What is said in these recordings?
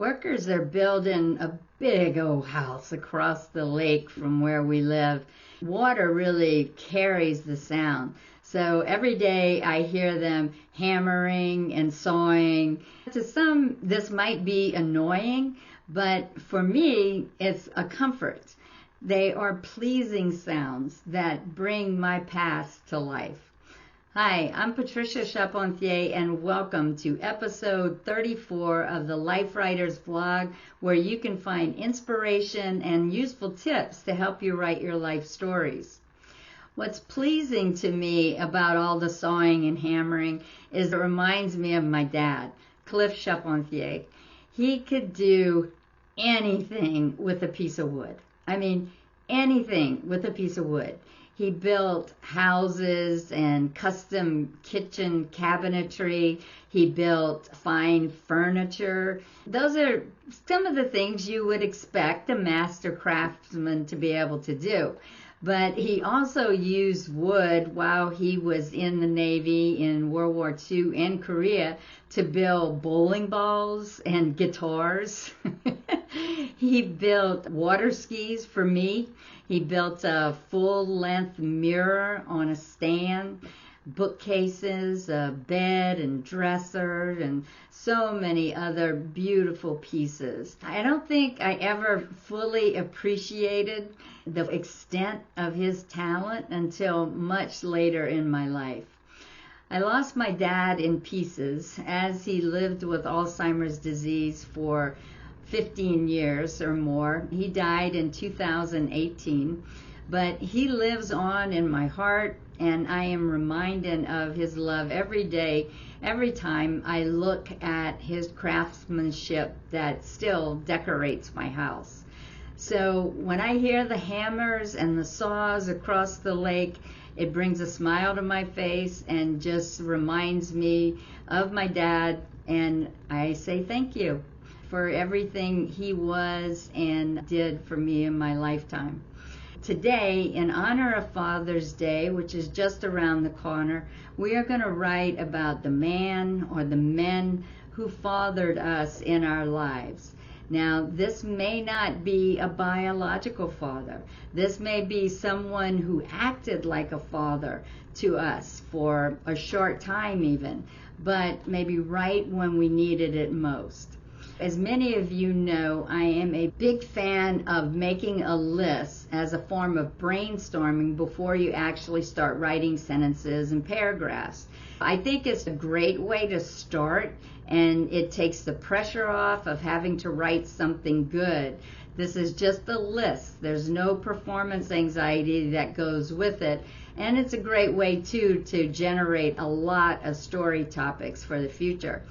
Workers are building a big old house across the lake from where we live. Water really carries the sound. So every day I hear them hammering and sawing. To some, this might be annoying, but for me, it's a comfort. They are pleasing sounds that bring my past to life. Hi, I'm Patricia Charpentier, and welcome to episode 34 of the Life Writers Vlog, where you can find inspiration and useful tips to help you write your life stories. What's pleasing to me about all the sawing and hammering is it reminds me of my dad, Cliff Charpentier. He could do anything with a piece of wood. I mean, anything with a piece of wood. He built houses and custom kitchen cabinetry. He built fine furniture. Those are some of the things you would expect a master craftsman to be able to do. But he also used wood while he was in the Navy in World War II and Korea to build bowling balls and guitars. He built water skis for me. He built a full-length mirror on a stand, bookcases, a bed and dresser, and so many other beautiful pieces. I don't think I ever fully appreciated the extent of his talent until much later in my life. I lost my dad in pieces as he lived with Alzheimer's disease for 15 years or more. He died in 2018, but he lives on in my heart, and I am reminded of his love every day, every time I look at his craftsmanship that still decorates my house. So when I hear the hammers and the saws across the lake, it brings a smile to my face and just reminds me of my dad, and I say thank you for everything he was and did for me in my lifetime. Today, in honor of Father's Day, which is just around the corner, we are going to write about the man or the men who fathered us in our lives. Now, this may not be a biological father. This may be someone who acted like a father to us for a short time even, but maybe right when we needed it most. As many of you know, I am a big fan of making a list as a form of brainstorming before you actually start writing sentences and paragraphs. I think it's a great way to start, and it takes the pressure off of having to write something good. This is just a list. There's no performance anxiety that goes with it, and it's a great way too to generate a lot of story topics for the future.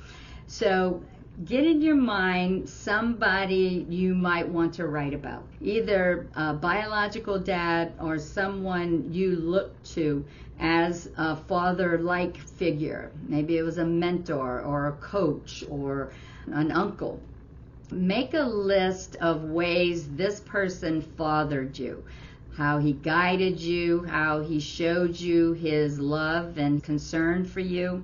So get in your mind somebody you might want to write about, either a biological dad or someone you look to as a father-like figure. Maybe it was a mentor or a coach or an uncle. Make a list of ways this person fathered you, how he guided you, how he showed you his love and concern for you.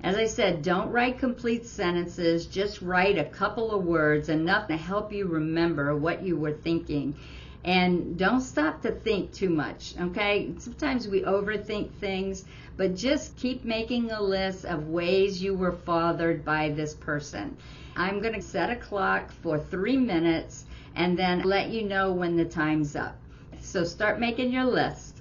As I said, don't write complete sentences, just write a couple of words, enough to help you remember what you were thinking. And don't stop to think too much, okay? Sometimes we overthink things, but just keep making a list of ways you were fathered by this person. I'm going to set a clock for 3 minutes and then let you know when the time's up. So start making your list.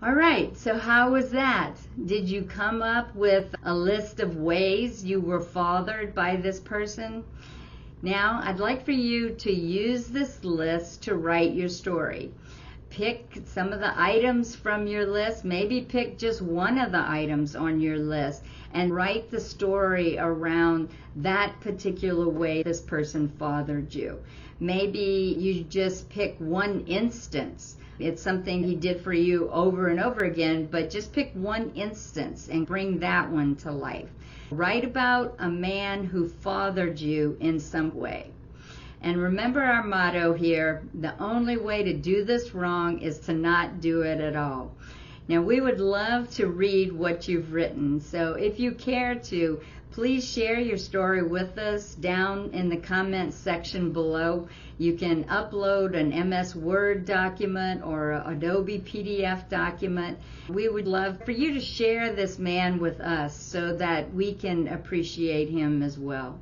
All right, so how was that? Did you come up with a list of ways you were fathered by this person? Now, I'd like for you to use this list to write your story. Pick some of the items from your list, maybe pick just one of the items on your list, and write the story around that particular way this person fathered you. Maybe you just pick one instance. It's something he did for you over and over again, but just pick one instance and bring that one to life. Write about a man who fathered you in some way. And remember our motto here, the only way to do this wrong is to not do it at all. Now, we would love to read what you've written, so if you care to, please share your story with us down in the comments section below. You can upload an MS Word document or an Adobe PDF document. We would love for you to share this man with us so that we can appreciate him as well.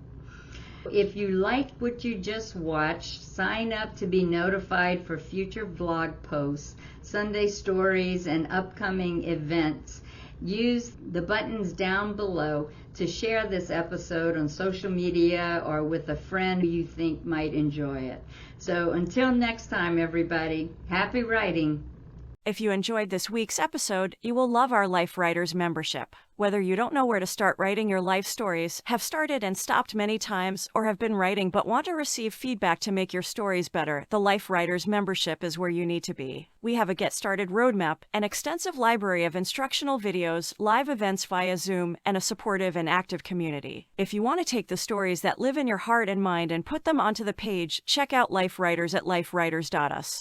If you liked what you just watched, sign up to be notified for future blog posts, Sunday stories, and upcoming events. Use the buttons down below to share this episode on social media or with a friend who you think might enjoy it. So until next time, everybody, happy writing. If you enjoyed this week's episode, you will love our Life Writers membership. Whether you don't know where to start writing your life stories, have started and stopped many times, or have been writing but want to receive feedback to make your stories better, the Life Writers membership is where you need to be. We have a Get Started roadmap, an extensive library of instructional videos, live events via Zoom, and a supportive and active community. If you want to take the stories that live in your heart and mind and put them onto the page, check out Life Writers at lifewriters.us.